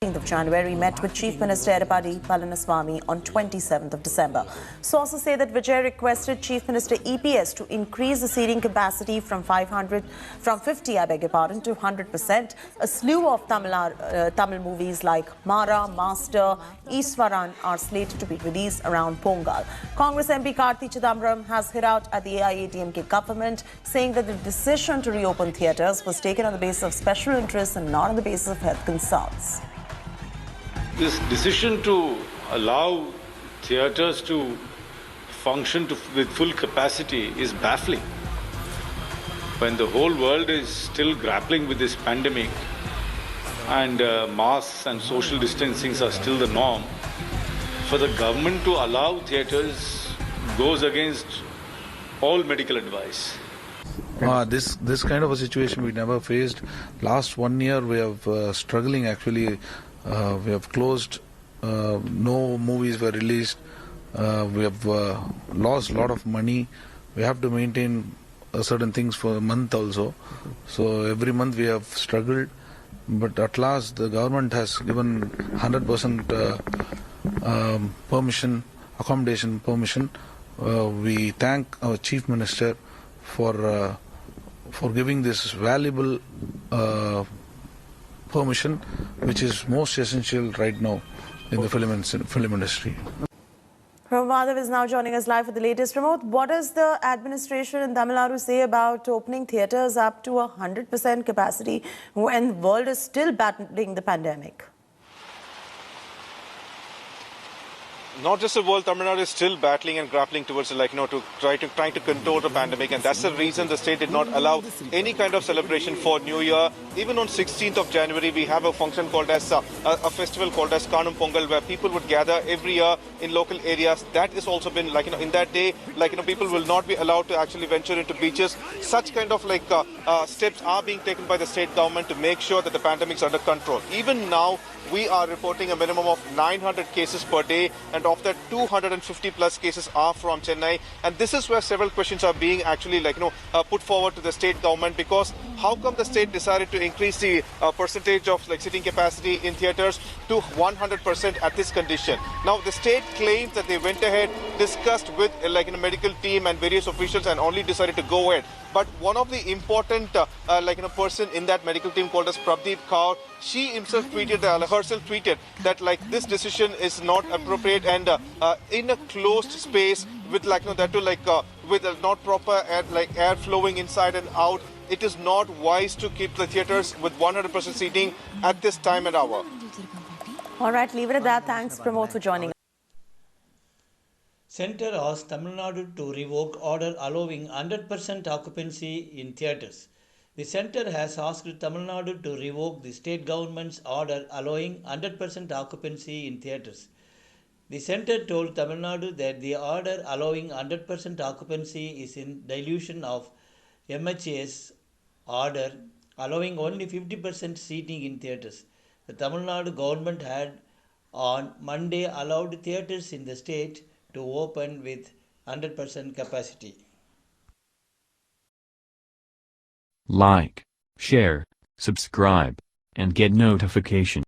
of January met with Chief Minister Edappadi Palaniswamy on 27th of December. Sources say that Vijay requested Chief Minister EPS to increase the seating capacity from 50, I beg your pardon, to 100%. A slew of Tamil movies like Mara, Master, Iswaran are slated to be released around Pongal. Congress MP Karthi Chidambaram has hit out at the AIADMK government, saying that the decision to reopen theatres was taken on the basis of special interests and not on the basis of health concerns. This decision to allow theatres to function with full capacity is baffling. When the whole world is still grappling with this pandemic and masks and social distancing are still the norm, for the government to allow theatres goes against all medical advice. This kind of a situation we never faced. Last 1 year we have struggling actually. We have closed, no movies were released, we have lost a lot of money. We have to maintain certain things for a month also. So every month we have struggled, but at last the government has given 100% permission, accommodation permission. We thank our Chief Minister for giving this valuable permission, which is most essential right now in the film industry. Pramod Madhav is now joining us live for the latest. Pramod, what does the administration in Tamil Nadu say about opening theatres up to 100% capacity when the world is still battling the pandemic? Not just the world, Tamil Nadu is still battling and grappling towards trying to control the pandemic, and that's the reason the state did not allow any kind of celebration for New Year. Even on 16th of January, we have a function called as a festival called as Kanum Pongal, where people would gather every year in local areas. That has also been in that day, people will not be allowed to actually venture into beaches. Such kind of steps are being taken by the state government to make sure that the pandemic is under control. Even now, we are reporting a minimum of 900 cases per day, and of that 250 plus cases are from Chennai. And this is where several questions are being actually put forward to the state government, because how come the state decided to increase the percentage of sitting capacity in theatres to 100% at this condition? Now the state claims that they went ahead, discussed with a medical team and various officials, and only decided to go ahead. But one of the important person in that medical team called as Prabdeep Kaur, she herself tweeted that this decision is not appropriate, and in a closed space with with not proper air flowing inside and out, it is not wise to keep the theatres with 100% seating at this time and hour. All right, leave it at that. Thanks, Pramod, for joining us. Centre asked Tamil Nadu to revoke order allowing 100% occupancy in theatres. The centre has asked Tamil Nadu to revoke the state government's order allowing 100% occupancy in theatres. The centre told Tamil Nadu that the order allowing 100% occupancy is in dilution of MHA's order allowing only 50% seating in theatres. The Tamil Nadu government had on Monday allowed theatres in the state to open with 100% capacity. Like, share, subscribe, and get notification.